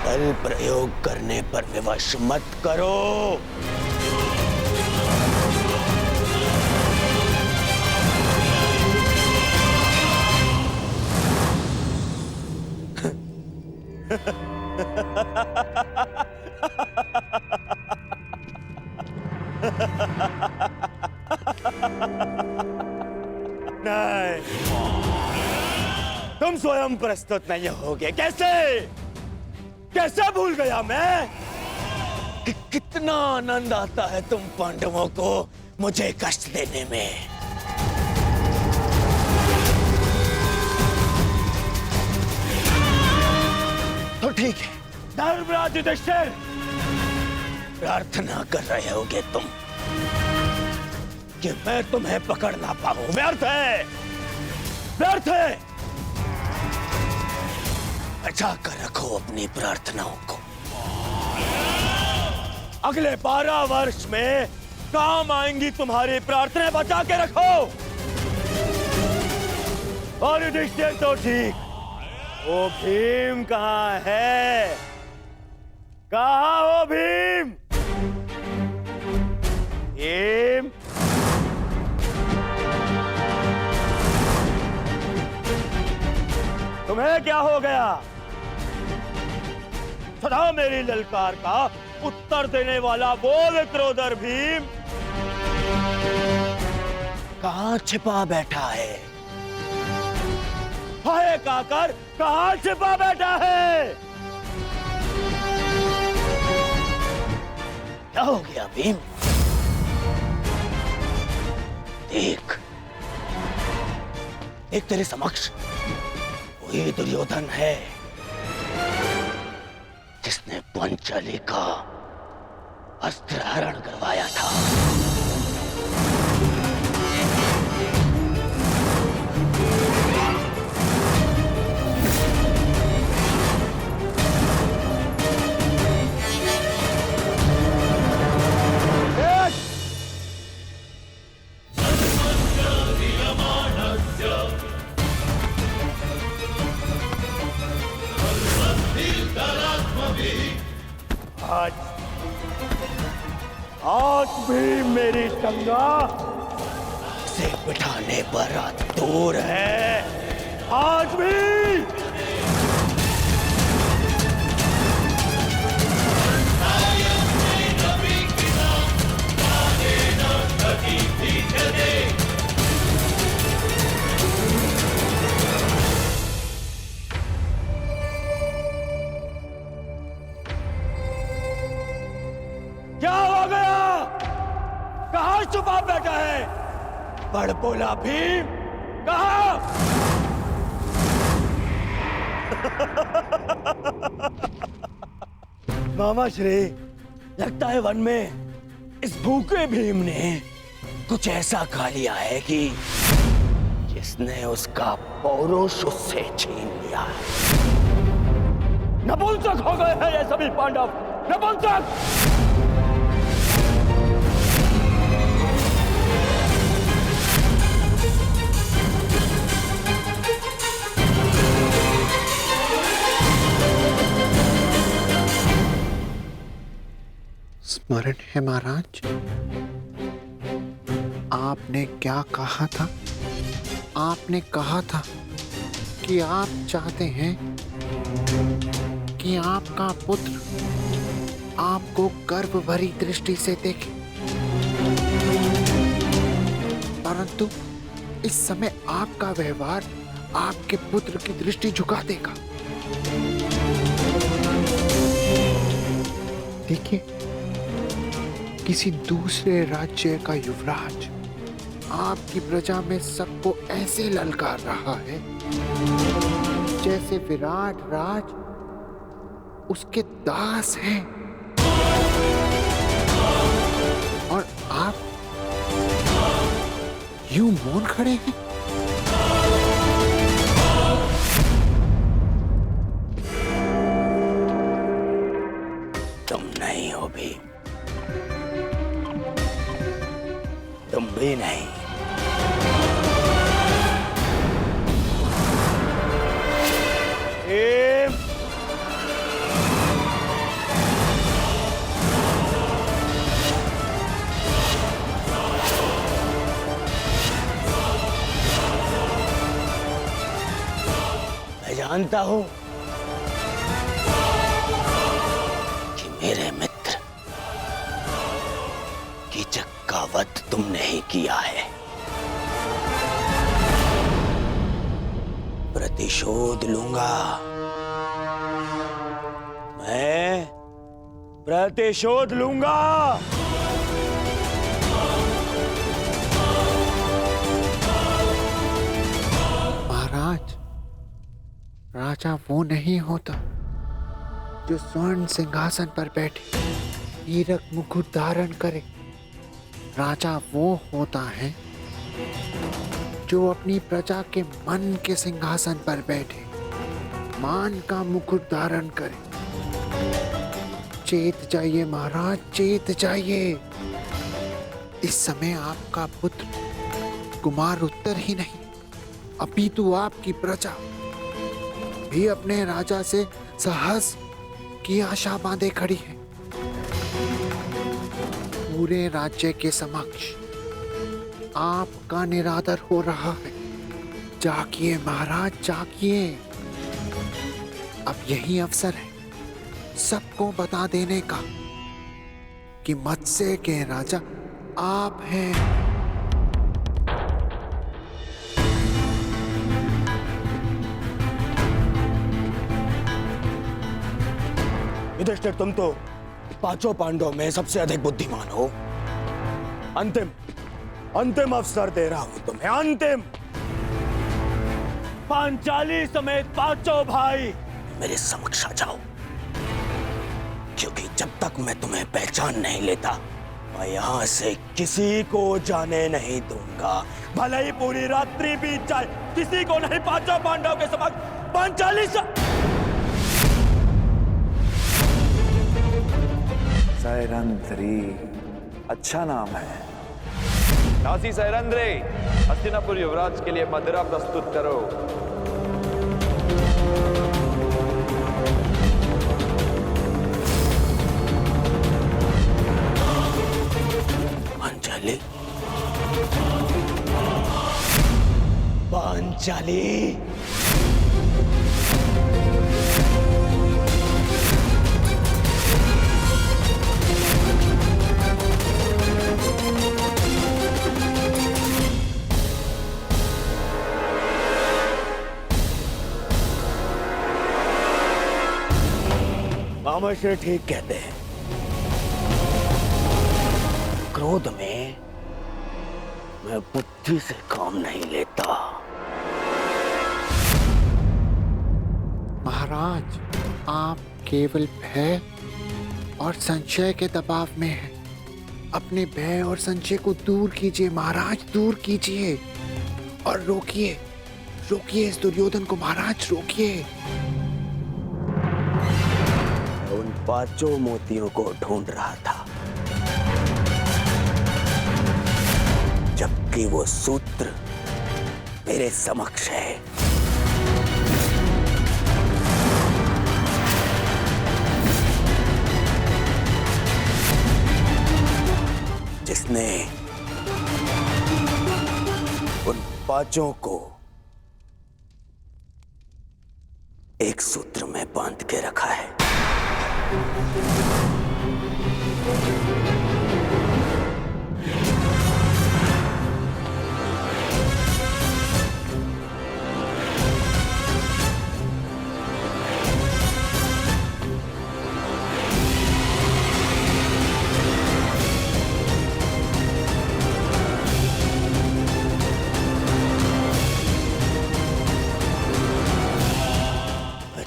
बल प्रयोग करने पर विवश मत करो। नहीं, तुम स्वयं प्रस्तुत नहीं होगे। कैसे कैसे भूल गया मैं कि कितना आनंद आता है तुम पांडवों को मुझे कष्ट देने में। तो ठीक है, धर्मराज युधिष्ठिर, प्रार्थना कर रहे होगे तुम कि मैं तुम्हें पकड़ ना पाऊं। व्यर्थ है, व्यर्थ है। बचा कर रखो अपनी प्रार्थनाओं को। अगले 12 वर्ष में काम आएंगी तुम्हारी प्रार्थनाएं, बचा के रखो। और युधिष्ठिर तो ठीक, वो भीम कहाँ है? कहाँ हो भीम? भीम, तुम्हें क्या हो गया? सदा मेरी ललकार का उत्तर देने वाला वो विक्रोधर भीम कहाँ छिपा बैठा है? हाय काकर, कहाँ छिपा बैठा है? क्या हो गया भीम? देख, एक तेरे समक्ष वही दुर्योधन है जिसने पंचाली का अस्त्र हरण करवाया था। आज भी मेरी टंगा से बिठाने पर दूर है। आज भी क्या हो गया? कहाँ छुपा बैठा है? बड़ बोला भीम, कहाँ? मामा श्री, लगता है वन में इस भूखे भीम ने कुछ ऐसा खा लिया है कि जिसने उसका पौरुष उससे छीन लिया। नपुंसक हो गए हैं ये सभी पांडव, नपुंसक। स्मरण है महाराज, आपने क्या कहा था? आपने कहा था कि आप चाहते हैं कि आपका पुत्र आपको गर्व भरी दृष्टि से देखे, परंतु इस समय आपका व्यवहार आपके पुत्र की दृष्टि झुका देगा। देखिए, किसी दूसरे राज्य का युवराज आपकी प्रजा में सबको ऐसे ललकार रहा है जैसे विराट राज उसके दास हैं, और आप यूं मौन खड़े हैं। तुम नहीं हो भी, तुम भी नहीं। भीम, मैं जानता हूं कि मेरे मित्र कीचक का वध तुमने ही किया है। प्रतिशोध लूंगा, मैं प्रतिशोध लूंगा। महाराज, राजा वो नहीं होता जो स्वर्ण सिंहासन पर बैठे हीरक मुकुट धारण करे। राजा वो होता है जो अपनी प्रजा के मन के सिंहासन पर बैठे मान का मुकुट धारण करे। चेत जाइए महाराज, चेत जाइए। इस समय आपका पुत्र कुमार उत्तर ही नहीं, अपितु आपकी प्रजा भी अपने राजा से साहस की आशा बांधे खड़ी है। पूरे राज्य के समक्ष आपका निरादर हो रहा है। जागिए महाराज, जागिए। अब यही अवसर है सबको बता देने का कि मत्स्य के राजा आप हैं। युधिष्ठिर, तुम तो पांचों पांडवों में सबसे अधिक बुद्धिमान हो। अंतिम अवसर दे रहा हूं तुम्हें, अंतिम। पांचाली समेत पांचों भाई मेरे समक्ष आ जाओ, क्योंकि जब तक मैं तुम्हें पहचान नहीं लेता मैं यहां से किसी को जाने नहीं दूंगा। भले ही पूरी रात्रि बीत जाए, किसी को नहीं। पांचों पांडवों के समक्ष पांचाली सैरंध्री, अच्छा नाम है। दासी सैरंध्री, हस्तिनापुर युवराज के लिए मदिरा प्रस्तुत करो। पांचाली, पांचाली। मामाश्री ठीक कहते हैं, क्रोध में मैं बुद्धि से काम नहीं लेता। महाराज, आप केवल भय और संशय के दबाव में हैं। अपने भय और संशय को दूर कीजिए महाराज, दूर कीजिए और रोकिए इस दुर्योधन को महाराज, रोकिए। उन पांचों मोतियों को ढूंढ रहा था, जबकि वो सूत्र मेरे समक्ष है। जिसने उन पांचों को एक सूत्र में बांध के रखा है।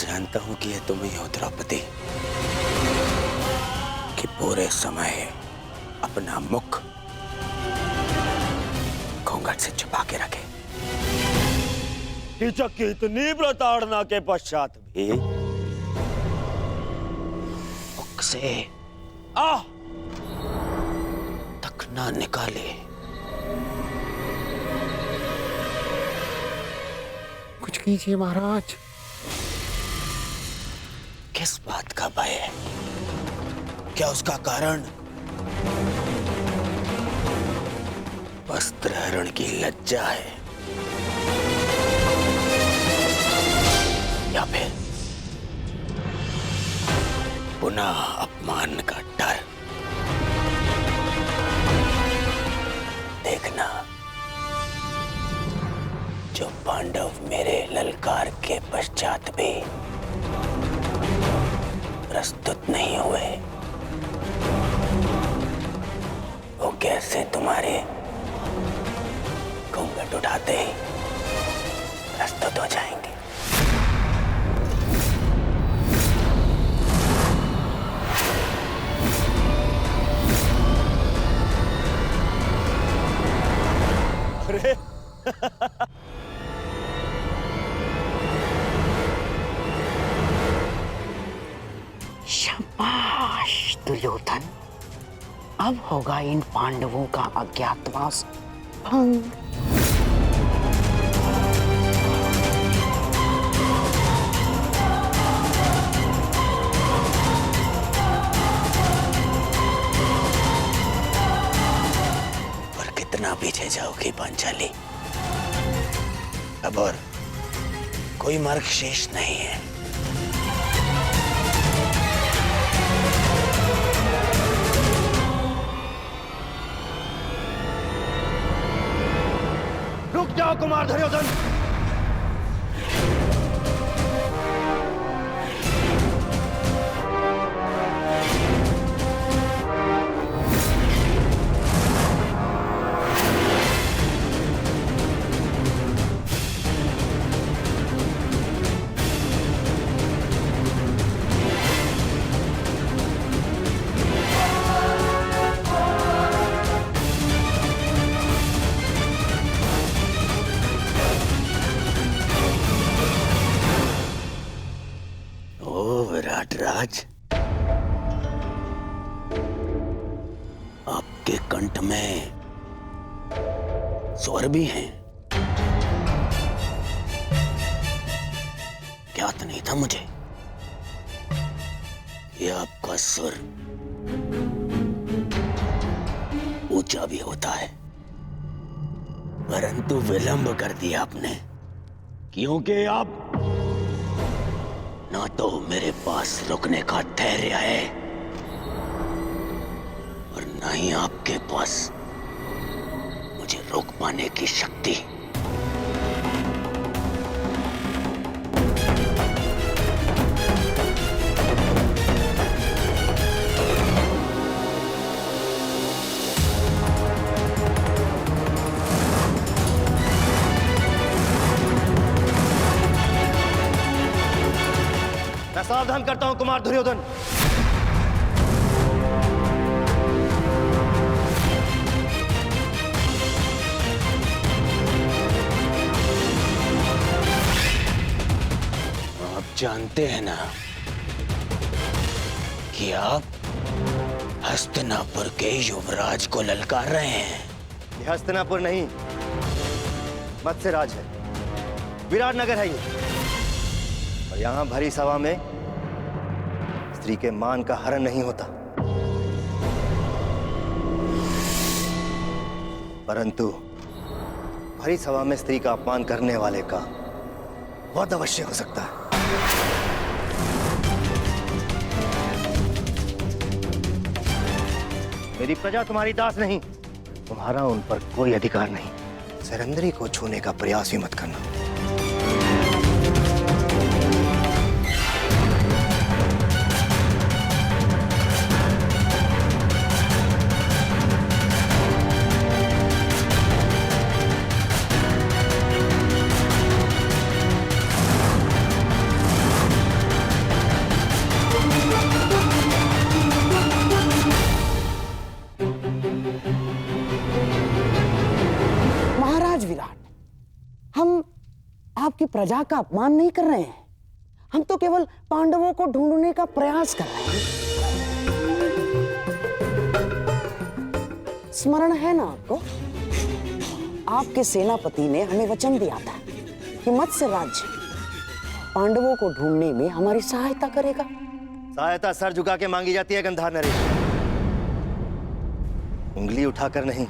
जानता हूं कि ये तुम ही हो द्रौपदी, कि पूरे समय अपना मुख घूंघट से छुपा के रखे। कीचक की इतनी प्रताड़ना के पश्चात भी मुख से आह तक ना निकाले। कुछ कीजिए महाराज। किस बात का भय है? क्या उसका कारण वस्त्रहरण की लज्जा है? फिर पुनः अपमान का डर। देखना, जो पांडव मेरे ललकार के पश्चात भी प्रस्तुत नहीं हुए, वो कैसे तुम्हारे घूंघट उठाते ही प्रस्तुत हो जाएंगे। अरे शाबाश दुर्योधन, अब होगा इन पांडवों का अज्ञातवास भंग। और कितना पीछे जाओगी पांचाली? अब और कोई मार्ग शेष नहीं है। रुक जाओ कुमार दुर्योधन। विराट राज, आपके कंठ में स्वर भी हैं। ज्ञात नहीं था मुझे कि आपका सुर ऊंचा भी होता है, परंतु विलंब कर दिया आपने, क्योंकि आप ना तो मेरे पास रुकने का धैर्य है और ना ही आपके पास मुझे रोक पाने की शक्ति। मैं सावधान करता हूं कुमार दुर्योधन। आप जानते हैं ना कि आप हस्तिनापुर के युवराज को ललकार रहे हैं। ये हस्तिनापुर नहीं, मत्स्यराज है, विराट नगर है ये। और यहां भरी सभा में स्त्री के मान का हरण नहीं होता, परंतु भरी सभा में स्त्री का अपमान करने वाले का वध अवश्य हो सकता है। मेरी प्रजा तुम्हारी दास नहीं, तुम्हारा उन पर कोई अधिकार नहीं। सैरंध्री को छूने का प्रयास भी मत करना। महाराज विराट, हम आपकी प्रजा का अपमान नहीं कर रहे हैं, हम तो केवल पांडवों को ढूंढने का प्रयास कर रहे हैं। स्मरण है ना आपको, आपके सेनापति ने हमें वचन दिया था कि मत्स्य राज्य पांडवों को ढूंढने में हमारी सहायता करेगा। सहायता सर झुका के मांगी जाती है गंधार नरेश, उंगली उठाकर नहीं।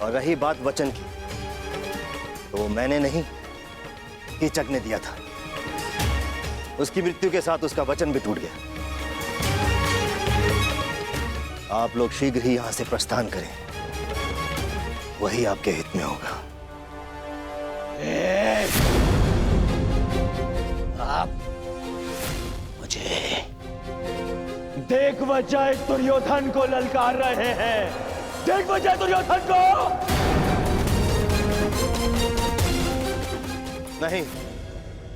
और रही बात वचन की, तो वो मैंने नहीं, कीचक ने दिया था। उसकी मृत्यु के साथ उसका वचन भी टूट गया। आप लोग शीघ्र ही यहां से प्रस्थान करें, वही आपके हित में होगा। आप मुझे देख बजाय दुर्योधन को ललकार रहे हैं। देख बजाय दुर्योधन को। नहीं,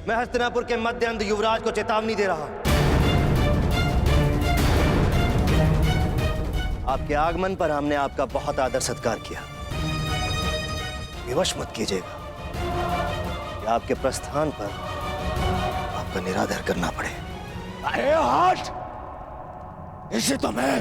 मैं हस्तिनापुर के मध्य अंध युवराज को चेतावनी दे रहा हूं। आपके आगमन पर हमने आपका बहुत आदर सत्कार किया। विवश मत कीजिएगा कि आपके प्रस्थान पर आपका निरादर करना पड़े। अरे हट! इसे तो मैं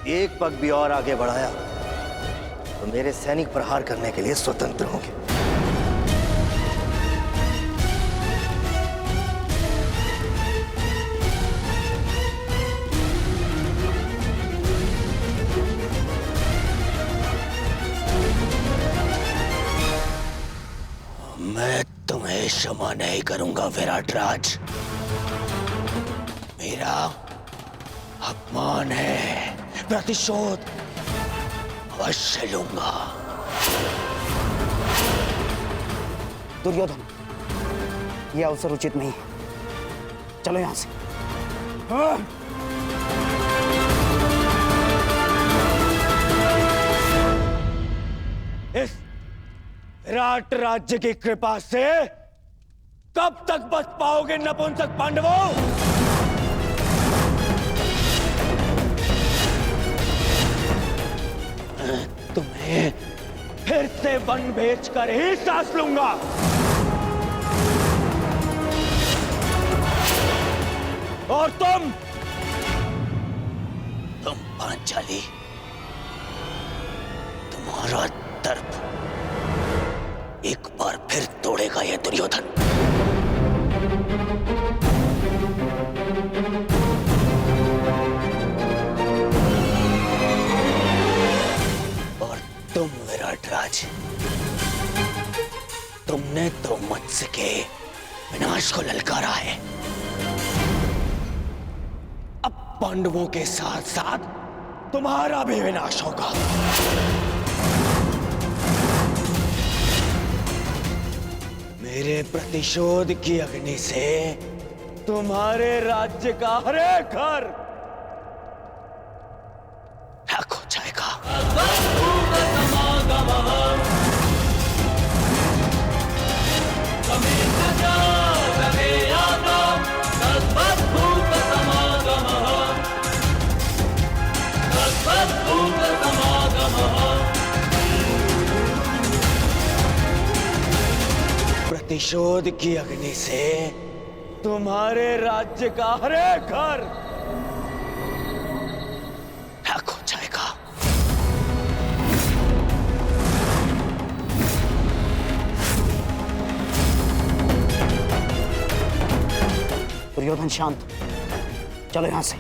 एक पग भी और आगे बढ़ाया तो मेरे सैनिक प्रहार करने के लिए स्वतंत्र होंगे। मैं तुम्हें क्षमा नहीं करूंगा विराट राज। मेरा अपमान है, प्रतिशोध अवश्य लूंगा। दुर्योधन, यह अवसर उचित नहीं है। चलो यहां से। इस विराट राज्य की कृपा से कब तक बच पाओगे नपुंसक पांडवों? मैं तुम्हें फिर से वन भेजकर ही सांस लूंगा। और तुम पांचाली, तुम्हारा दर्प एक बार फिर तोड़ेगा यह दुर्योधन। और तुम विराट राज, तुमने तो मत्स्य के विनाश को ललकारा है। अब पांडवों के साथ साथ तुम्हारा भी विनाश होगा। मेरे प्रतिशोध की अग्नि से तुम्हारे राज्य का हर एक घर राख हो जाएगा। प्रतिशोध की अग्नि से तुम्हारे राज्य का हर एक घर राख हो जाएगा। दुर्योधन शांत, चलो यहां से।